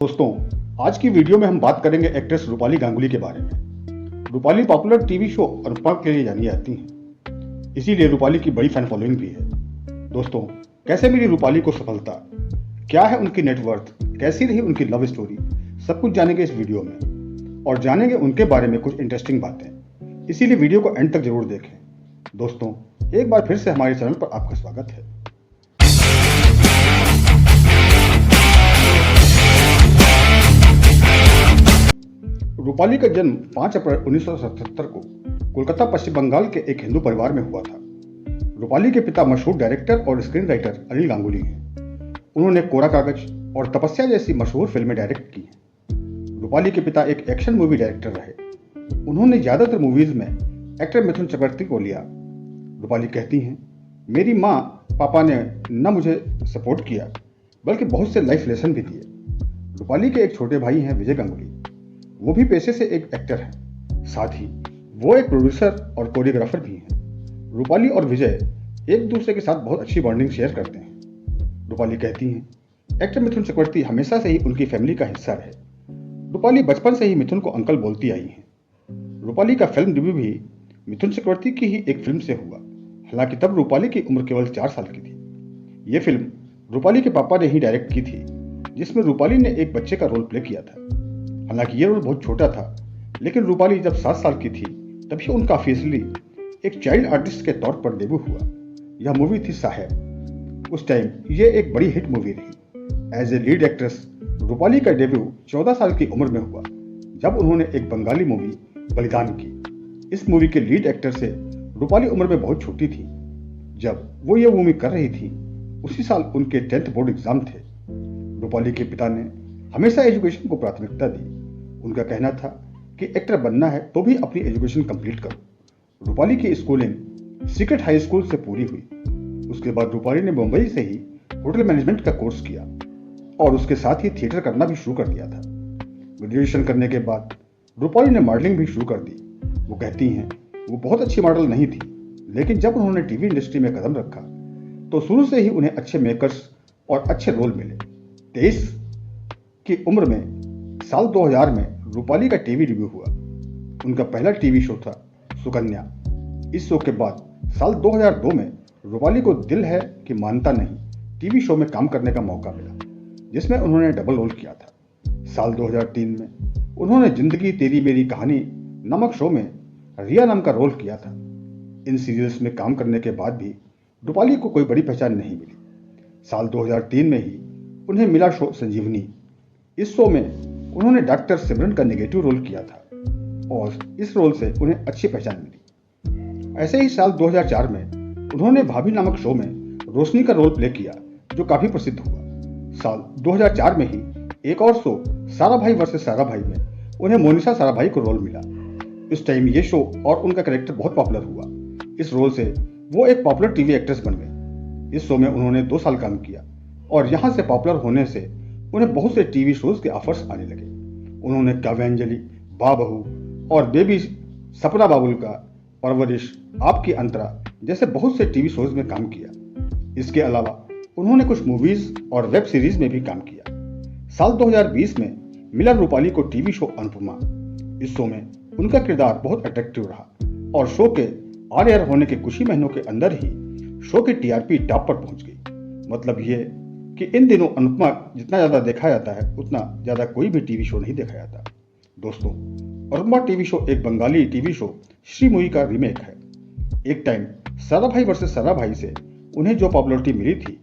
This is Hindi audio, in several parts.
दोस्तों, आज की वीडियो में हम बात करेंगे एक्ट्रेस रूपाली गांगुली के बारे में। Rupali popular TV show Anupama के लिए जानी जाती हैं, इसीलिए रूपाली की बड़ी फैन फॉलोइंग भी है। दोस्तों, कैसे मिली रूपाली को सफलता, क्या है उनकी नेटवर्थ, कैसी रही उनकी लव स्टोरी, सब कुछ जानेंगे इस वीडियो में और जानेंगे उनके बारे में कुछ इंटरेस्टिंग बातें। इसीलिए वीडियो को एंड तक जरूर देखें। दोस्तों, एक बार फिर से हमारे चैनल पर आपका स्वागत है। रूपाली का जन्म 5 अप्रैल 1977 को कोलकाता पश्चिम बंगाल के एक हिंदू परिवार में हुआ था। रूपाली के पिता मशहूर डायरेक्टर और स्क्रीन राइटर अनिल गांगुली हैं। उन्होंने कोरा कागज और तपस्या जैसी मशहूर फिल्में डायरेक्ट की हैं। रूपाली के पिता एक एक्शन मूवी डायरेक्टर रहे। उन्होंने ज्यादातर मूवीज में एक्टर मिथुन चक्रवर्ती को लिया। रूपाली कहती हैं, मेरी माँ पापा ने न मुझे सपोर्ट किया बल्कि बहुत से लाइफ लेसन भी दिए। रूपाली के एक छोटे भाई हैं विजय गांगुली, वो भी पेशे से एक एक्टर हैं, साथ ही वो एक प्रोड्यूसर और कोरियोग्राफर भी हैं। रूपाली और विजय एक दूसरे के साथ बहुत अच्छी बॉन्डिंग शेयर करते हैं। रूपाली कहती हैं, एक्टर मिथुन चक्रवर्ती हमेशा से ही उनकी फैमिली का हिस्सा रहे। रूपाली बचपन से ही मिथुन को अंकल बोलती आई हैं। रूपाली का फिल्म डेब्यू भी मिथुन चक्रवर्ती की ही एक फिल्म से हुआ। हालांकि तब रूपाली की उम्र केवल 4 साल की थी। ये फिल्म रूपाली के पापा ने ही डायरेक्ट की थी, जिसमें रूपाली ने एक बच्चे का रोल प्ले किया था। हालांकि ये रोल बहुत छोटा था, लेकिन रूपाली जब 7 साल की थी तभी उनका ऑफिशियली एक चाइल्ड आर्टिस्ट के तौर पर डेब्यू हुआ। यह मूवी थी साहेब। उस टाइम ये एक बड़ी हिट मूवी रही। As a lead actress Rupali का डेब्यू 14 साल की उम्र में हुआ, जब उन्होंने एक बंगाली मूवी बलिदान की। इस मूवी के लीड एक्टर से रूपाली उम्र में बहुत छोटी थी। जब वो ये मूवी कर रही थी, उसी साल उनके 10th बोर्ड एग्जाम थे। रूपाली के पिता ने हमेशा एजुकेशन को प्राथमिकता दी। उनका कहना था कि एक्टर बनना है तो भी अपनी एजुकेशन कंप्लीट करो। रूपाली की स्कूलिंग सीक्रेट हाई स्कूल से पूरी हुई। उसके बाद रूपाली ने मुंबई से ही होटल मैनेजमेंट का कोर्स किया और उसके साथ ही थिएटर करना भी शुरू कर दिया था। ग्रेजुएशन करने के बाद रूपाली ने मॉडलिंग भी शुरू कर दी। वो कहती हैं, वो बहुत अच्छी मॉडल नहीं थी, लेकिन जब उन्होंने टीवी इंडस्ट्री में कदम रखा तो शुरू से ही उन्हें अच्छे मेकर्स और अच्छे रोल मिले। 23 की उम्र में साल 2000 में रूपाली का टीवी डेब्यू हुआ। उनका पहला टीवी शो था सुकन्या। इस शो के बाद साल 2002 में रूपाली को दिल है कि मानता नहीं टीवी शो में काम करने का मौका मिला, जिसमें उन्होंने डबल रोल किया था। साल 2003 में उन्होंने जिंदगी तेरी मेरी कहानी नामक शो में रिया नाम का रोल किया था। इन सीरियल्स में काम करने के बाद भी रूपाली को कोई बड़ी पहचान नहीं मिली। साल 2003 में ही उन्हें मिला शो संजीवनी। इस शो में उन्होंने डॉक्टर सिमरन का नेगेटिव रोल किया था और इस रोल से उन्हें अच्छी पहचान मिली। ऐसे ही साल 2004 में उन्होंने भाभी नामक शो में रोशनी का रोल प्ले किया, जो काफी प्रसिद्ध हुआ। साल 2004 में ही एक और शो साराभाई वर्सेस साराभाई में उन्हें मोनिशा साराभाई को रोल मिला। इस टाइम ये शो और उनका कैरेक्टर बहुत पॉपुलर हुआ। इस रोल से वो एक पॉपुलर टीवी एक्ट्रेस बन गई। इस शो में उन्होंने 2 साल काम किया और यहाँ से पॉपुलर होने से उन्हें बहुत से टीवी शोज के ऑफर्स आने लगे। उन्होंने काव्यांजलि, बा बहू और बेबी, सपना बाबुल का, परवरिश, आपकी अंतरा जैसे बहुत से टीवी शोज में काम किया। इसके अलावा उन्होंने कुछ मूवीज और वेब सीरीज में भी काम किया। साल 2020 में मिला रूपाली को टीवी शो अनुपमा। इस शो में उनका किरदार बहुत अट्रैक्टिव रहा और शो के ऑन एयर होने के कुछ ही महीनों के अंदर ही शो की टीआरपी टॉप पर पहुंच गई। मतलब ये कि इन दिनों अनुपमा जितना ज्यादा देखा जाता है, उतना ज्यादा कोई भी टीवी शो नहीं देखा जाता। दोस्तों, अनुपमा टीवी शो एक Bengali TV show Shri movie का रीमेक है। एक टाइम साराभाई वर्सेस साराभाई से उन्हें जो पॉपुलैरिटी मिली थी,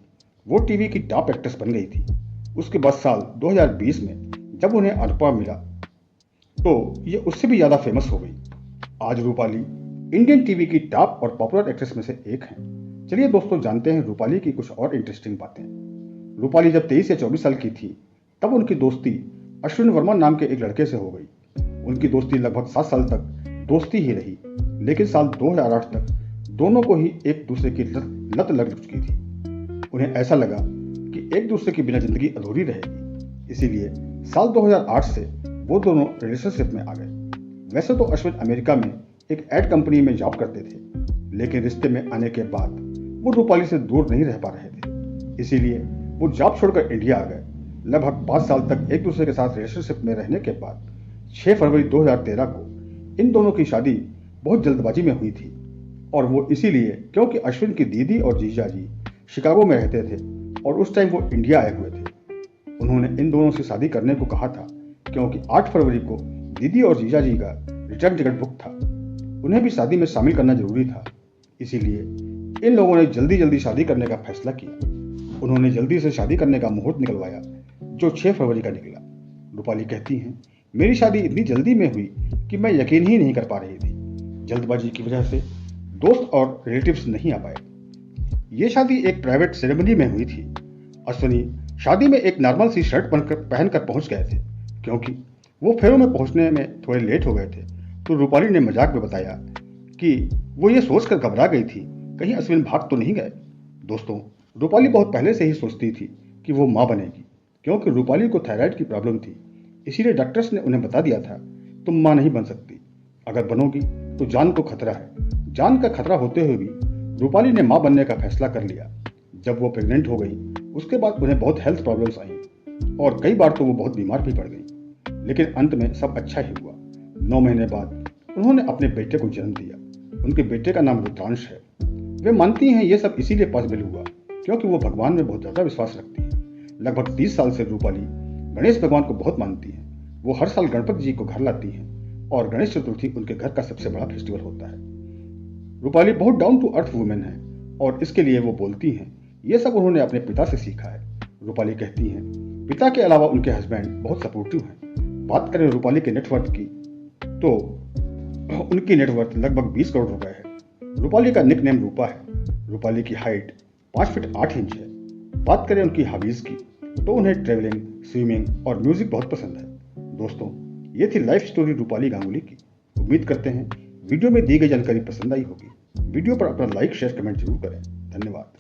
वो टीवी की टॉप एक्ट्रेस बन गई थी। उसके बाद साल 2020 में जब उन्हें अनुपमा मिला तो ये उससे भी ज्यादा फेमस हो गई। आज रूपाली इंडियन टीवी की टॉप और पॉपुलर एक्ट्रेस में से एक हैं। चलिए दोस्तों, जानते हैं रूपाली की कुछ और इंटरेस्टिंग बातें। रूपाली जब 23 या 24 साल की थी, तब उनकी दोस्ती अश्विन वर्मा नाम के एक लड़के से हो गई। उनकी दोस्ती लगभग 7 साल तक दोस्ती ही रही, लेकिन साल 2008 तक दोनों को ही एक दूसरे की लत लग चुकी थी। उन्हें ऐसा लगा कि एक दूसरे के बिना जिंदगी अधूरी रहेगी, इसीलिए साल 2008 से वो दोनों रिलेशनशिप में आ गए। वैसे तो अश्विन अमेरिका में एक एड कंपनी में जॉब करते थे, लेकिन रिश्ते में आने के बाद वो रूपाली से दूर नहीं रह पा रहे थे, इसीलिए वो जॉब छोड़कर इंडिया आ गए। लगभग 5 साल तक एक दूसरे के साथ रिलेशनशिप में रहने के बाद 6 फरवरी 2013 को इन दोनों की शादी बहुत जल्दबाजी में हुई थी, और वो इसीलिए क्योंकि अश्विन की दीदी और जीजा जी शिकागो में रहते थे और उस टाइम वो इंडिया आए हुए थे। उन्होंने इन दोनों से शादी करने को कहा था क्योंकि 8 फरवरी को दीदी और जीजा जी का रिटर्न टिकट बुक था। उन्हें भी शादी में शामिल करना जरूरी था, इसीलिए इन लोगों ने जल्दी जल्दी शादी करने का फैसला किया। उन्होंने जल्दी से शादी करने का मुहूर्त निकलवाया जो 6 फरवरी का निकला। रूपाली कहती हैं, मेरी शादी इतनी जल्दी में हुई कि मैं यकीन ही नहीं कर पा रही थी। जल्दबाजी की वजह से दोस्त और रिलेटिव्स नहीं आ पाए। ये शादी एक प्राइवेट सेरेमनी में हुई थी। अश्विनी शादी में एक नॉर्मल सी शर्ट पहनकर पहुंच गए थे क्योंकि वो फेरों में पहुंचने में थोड़े लेट हो गए थे। तो रूपाली ने मजाक में बताया कि वो ये सोचकर घबरा गई थी कहीं अश्विन भाग तो नहीं गए। दोस्तों, रूपाली बहुत पहले से ही सोचती थी कि वो माँ बनेगी क्योंकि रूपाली को थायराइड की प्रॉब्लम थी। इसीलिए डॉक्टर्स ने उन्हें बता दिया था तुम माँ नहीं बन सकती, अगर बनोगी तो जान को खतरा है। जान का खतरा होते हुए भी रूपाली ने माँ बनने का फैसला कर लिया। जब वो प्रेग्नेंट हो गई उसके बाद उन्हें बहुत हेल्थ प्रॉब्लम्स आई और कई बार तो वो बहुत बीमार भी पड़ गई, लेकिन अंत में सब अच्छा ही हुआ। 9 महीने बाद उन्होंने अपने बेटे को जन्म दिया। उनके बेटे का नाम रुद्रांश है। वे मानती हैं ये सब इसीलिए पॉसिबल हुआ क्योंकि वो भगवान में बहुत ज़्यादा विश्वास रखती हैं। लगभग 30 साल से रूपाली गणेश भगवान को बहुत मानती हैं। वो हर साल गणपति जी को घर लाती हैं और गणेश चतुर्थी उनके घर का सबसे बड़ा फेस्टिवल होता है। रूपाली बहुत डाउन टू अर्थ वुमेन है और इसके लिए वो बोलती हैं ये सब उन्होंने अपने पिता से सीखा है। रूपाली कहती हैं पिता के अलावा उनके हस्बैंड बहुत सपोर्टिव हैं। बात करें रूपाली के नेटवर्थ की तो उनकी नेटवर्थ लगभग 20 करोड़ रुपए है। रूपाली का निक नेम रूपा है। रूपाली की हाइट 5 फीट 8 इंच है। बात करें उनकी हॉबीज की तो उन्हें ट्रेवलिंग, स्विमिंग और म्यूजिक बहुत पसंद है। दोस्तों, ये थी लाइफ स्टोरी रूपाली गांगुली की। उम्मीद करते हैं वीडियो में दी गई जानकारी पसंद आई होगी। वीडियो पर अपना लाइक, शेयर, कमेंट जरूर करें। धन्यवाद।